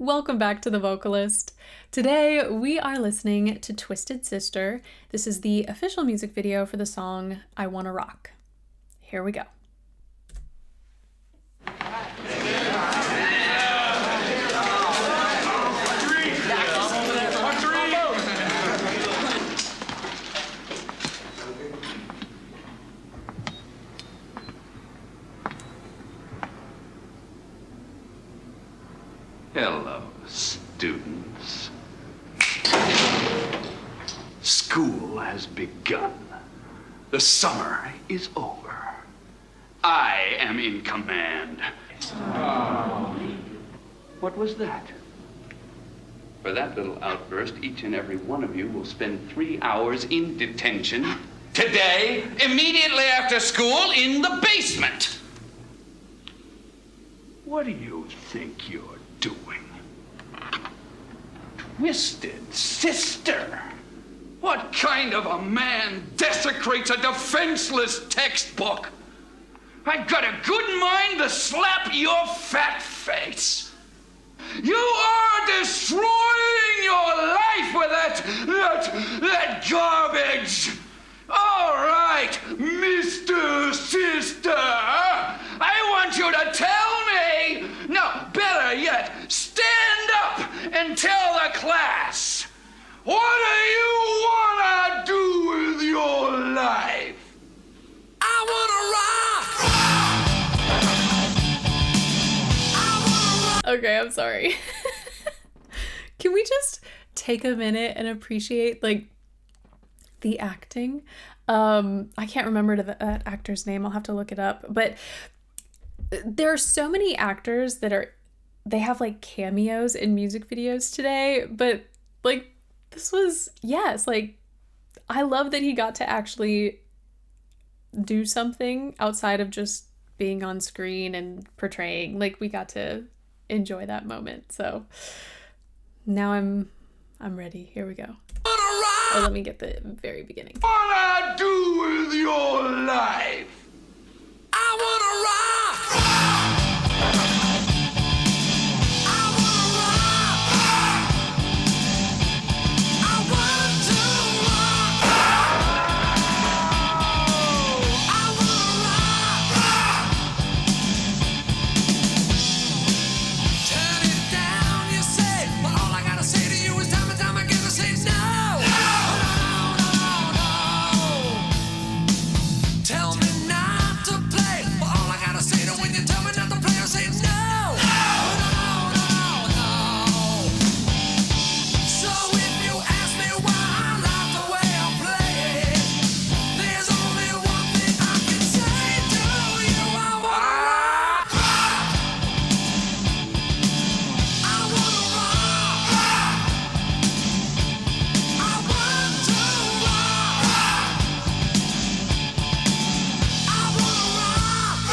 Welcome back to The Vocalist. Today we are listening to Twisted Sister. This is the official music video for the song I Wanna Rock. Here we go. Hello, students. School has begun. The summer is over. I am in command. What was that? For that little outburst, each and every one of you will spend 3 hours in detention today, immediately after school, in the basement. What do you think you're doing? Twisted Sister? What kind of a man desecrates a defenseless textbook? I've got a good mind to slap your fat face. You are destroying your life with that garbage. All right, Mr. Sister, I want you to tell me, no, better yet, stand up and tell the class, what do you want to do with your life? I wanna rock. Okay, I'm sorry. Can we just take a minute and appreciate, the acting? I can't remember that actor's name. I'll have to look it up. But there are so many actors they have cameos in music videos today. But this was, yes, I love that he got to actually do something outside of just being on screen and portraying. We got to enjoy that moment. So now I'm ready. Here we go. Oh, let me get the very beginning. What I do with your life? I wanna rock. I wanna rock. I want to rock. I wanna rock. Turn it down, you say, but all I gotta say to you is time and time again to say no. Tell me not to play, but all I gotta say to when you tell me not to play, I say no. No. So if you ask me why I like the way I play, there's only one thing I can say to you. I wanna rock. I wanna rock. I want to rock. I wanna rock.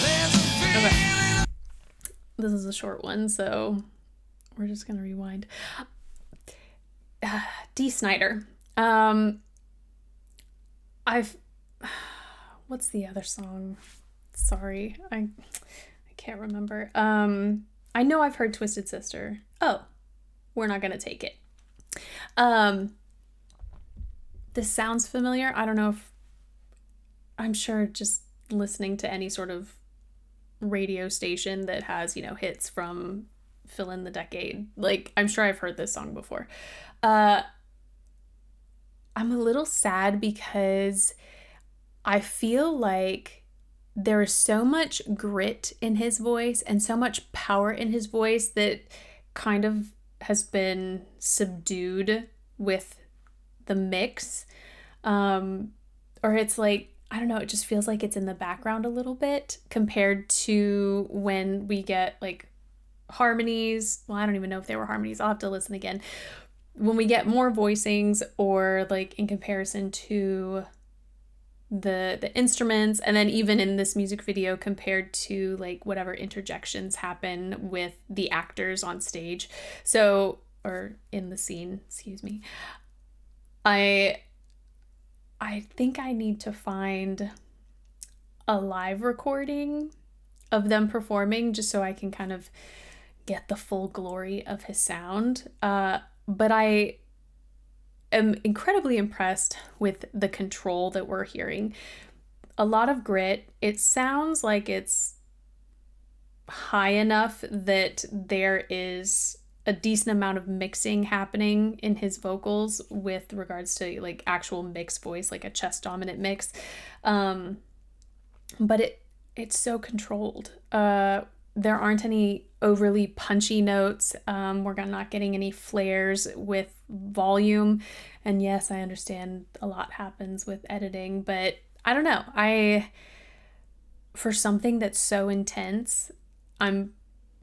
There's a feeling. This is a short one, so we're just gonna rewind. Dee Snider. What's the other song? Sorry, I can't remember. I know I've heard Twisted Sister. Oh, We're Not Gonna Take It. This sounds familiar. I don't know if, I'm sure just listening to any sort of radio station that has, hits from fill in the decade. I'm sure I've heard this song before. I'm a little sad because I feel like there is so much grit in his voice and so much power in his voice that kind of has been subdued with the mix. Or it's I don't know, it just feels like it's in the background a little bit compared to when we get harmonies. Well, I don't even know if they were harmonies. I'll have to listen again. When we get more voicings or in comparison to the instruments, and then even in this music video compared to whatever interjections happen with the actors on stage. So, or in the scene, excuse me. I think I need to find a live recording of them performing just so I can kind of get the full glory of his sound. But I am incredibly impressed with the control that we're hearing. A lot of grit. It sounds like it's high enough that there is a decent amount of mixing happening in his vocals with regards to like actual mixed voice, like a chest dominant mix. But it's so controlled. There aren't any overly punchy notes. We're not getting any flares with volume. And yes, I understand a lot happens with editing, but I don't know. For something that's so intense,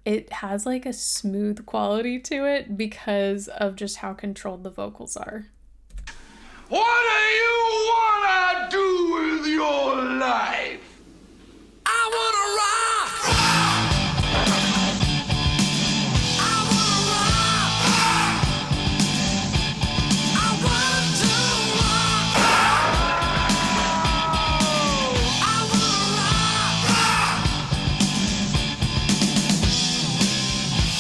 it has like a smooth quality to it because of just how controlled the vocals are. What do you wanna do with your life? I wanna rock. I wanna rock. I want to rock. I wanna rock.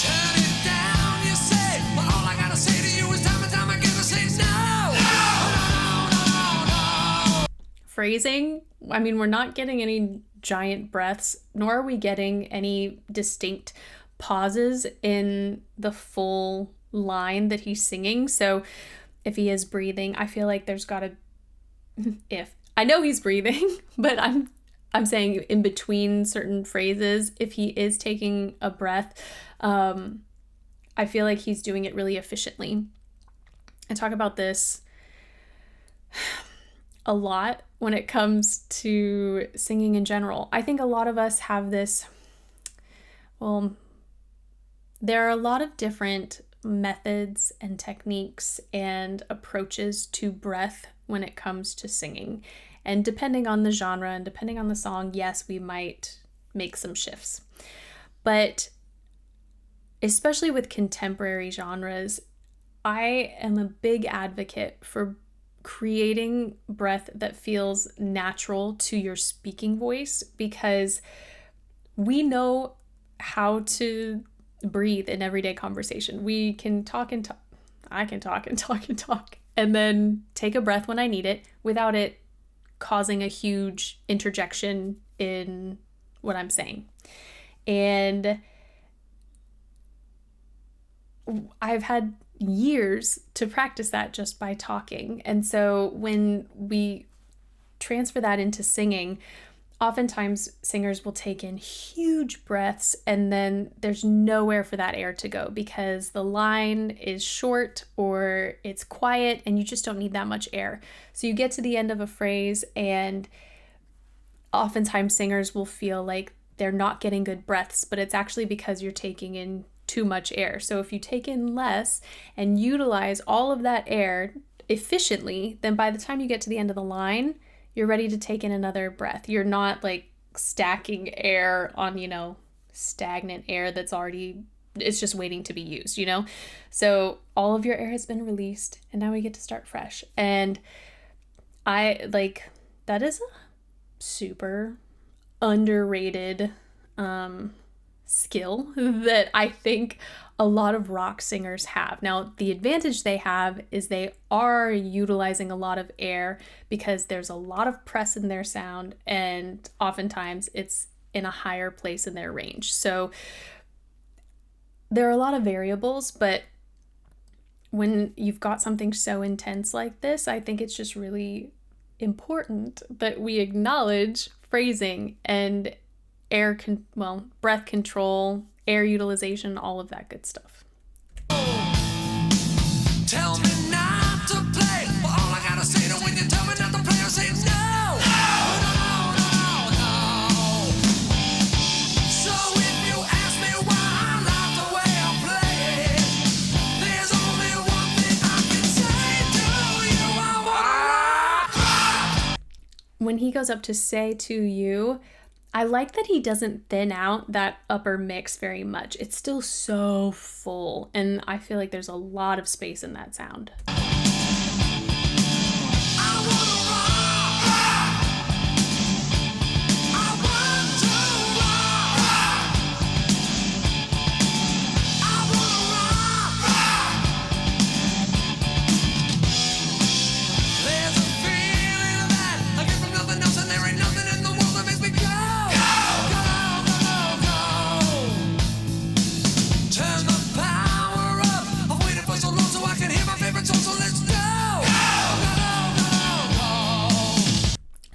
Turn it down, you say, but all I gotta say to you is time and time again to say no. No. Phrasing, I mean, we're not getting any giant breaths, nor are we getting any distinct pauses in the full line that he's singing. So if he is breathing, I feel like there's gotta, if I know he's breathing, but I'm saying in between certain phrases, if he is taking a breath, I feel like he's doing it really efficiently. I talk about this a lot when it comes to singing in general. I think a lot of us have this, well, there are a lot of different methods and techniques and approaches to breath when it comes to singing. And depending on the genre and depending on the song, yes, we might make some shifts. But especially with contemporary genres, I am a big advocate for creating breath that feels natural to your speaking voice, because we know how to breathe in everyday conversation. We can talk and talk. I can talk and talk and talk, and then take a breath when I need it without it causing a huge interjection in what I'm saying. And I've had years to practice that just by talking. And so when we transfer that into singing, oftentimes singers will take in huge breaths and then there's nowhere for that air to go because the line is short or it's quiet and you just don't need that much air. So you get to the end of a phrase and oftentimes singers will feel like they're not getting good breaths, but it's actually because you're taking in too much air. So if you take in less and utilize all of that air efficiently, then by the time you get to the end of the line, you're ready to take in another breath. You're not like stacking air on, stagnant air that's already, it's just waiting to be used, So all of your air has been released and now we get to start fresh. And that is a super underrated skill that I think a lot of rock singers have. Now, the advantage they have is they are utilizing a lot of air because there's a lot of press in their sound and oftentimes it's in a higher place in their range. So there are a lot of variables, but when you've got something so intense like this, I think it's just really important that we acknowledge phrasing and breath control, air utilization, all of that good stuff. Tell me not to play, but all I gotta say to when you tell me not to play, I say no. No. So if you ask me why I like the way I play, there's only one thing I can say to you. I wanna rock. When he goes up to say to you, I like that he doesn't thin out that upper mix very much. It's still so full, and I feel like there's a lot of space in that sound. I wanna rock. I want to rock.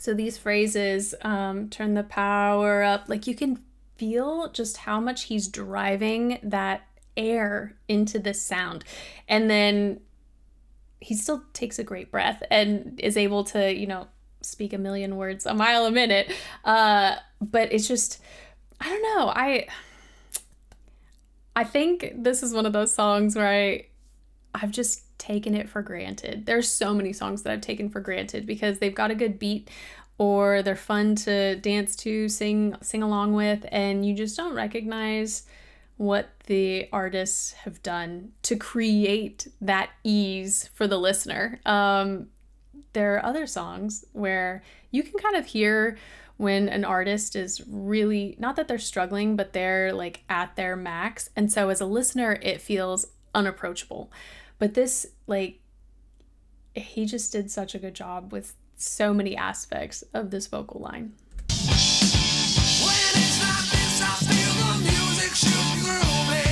So these phrases, turn the power up, like you can feel just how much he's driving that air into this sound. And then he still takes a great breath and is able to, speak a million words a mile a minute. But it's just, I don't know. I think this is one of those songs where I've just taken it for granted. There's so many songs that I've taken for granted because they've got a good beat or they're fun to dance to, sing along with, and you just don't recognize what the artists have done to create that ease for the listener. There are other songs where you can kind of hear when an artist is really, not that they're struggling, but they're like at their max. And so as a listener, it feels unapproachable. But this, like, he just did such a good job with so many aspects of this vocal line. When it's not this, I feel the music shoot through me.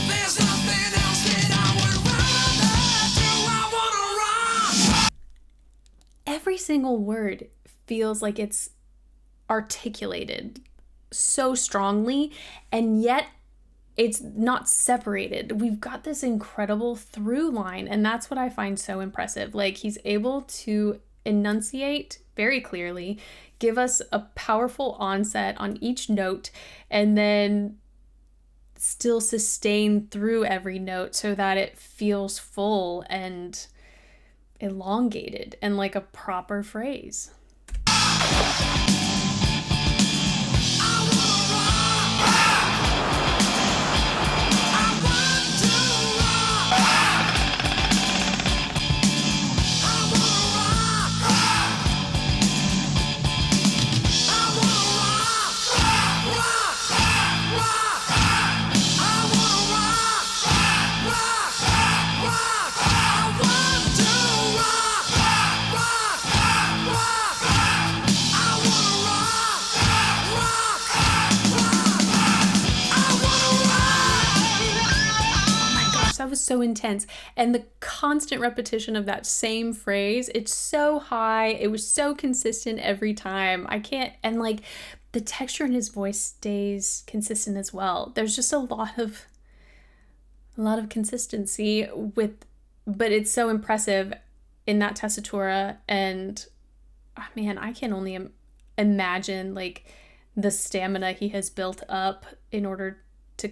There's nothing else that I would rather do. I wanna rock. Every single word feels like it's articulated so strongly, and yet it's not separated. We've got this incredible through line, and that's what I find so impressive. Like, he's able to enunciate very clearly, give us a powerful onset on each note, and then still sustain through every note so that it feels full and elongated and like a proper phrase. That was so intense, and the constant repetition of that same phrase, it's so high, it was so consistent every time. I can't, and like the texture in his voice stays consistent as well. There's just a lot of consistency with, but it's so impressive in that tessitura. And man, I can only imagine like the stamina he has built up in order to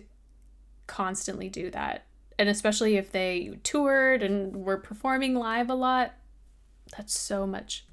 constantly do that. And especially if they toured and were performing live a lot, that's so much.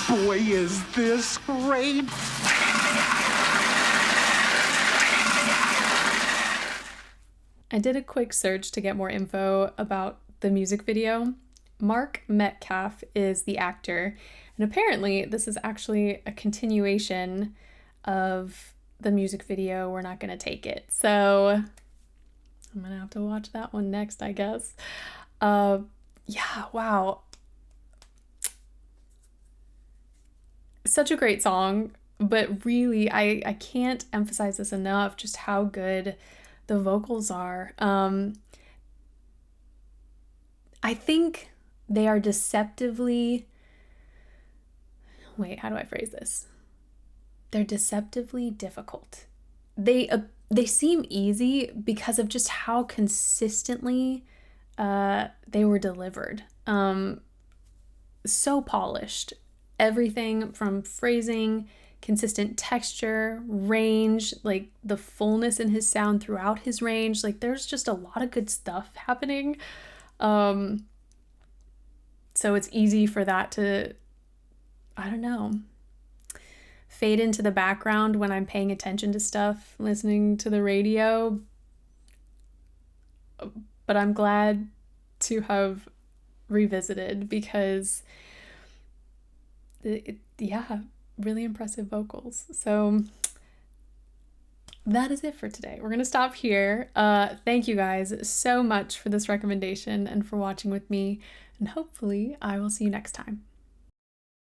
Boy, is this great! I did a quick search to get more info about the music video. Mark Metcalf is the actor, and apparently this is actually a continuation of the music video We're Not Gonna Take It. So I'm gonna have to watch that one next, I guess. Yeah, wow. Such a great song, but really, I can't emphasize this enough, just how good the vocals are. I think they are deceptively, wait, how do I phrase this? They're deceptively difficult. They seem easy because of just how consistently they were delivered. So polished. Everything from phrasing, consistent texture, range, like the fullness in his sound throughout his range. Like there's just a lot of good stuff happening. So it's easy for that to I don't know, fade into the background when I'm paying attention to stuff, listening to the radio. But I'm glad to have revisited because, yeah, really impressive vocals. So that is it for today. We're going to stop here. Thank you guys so much for this recommendation and for watching with me. And hopefully I will see you next time.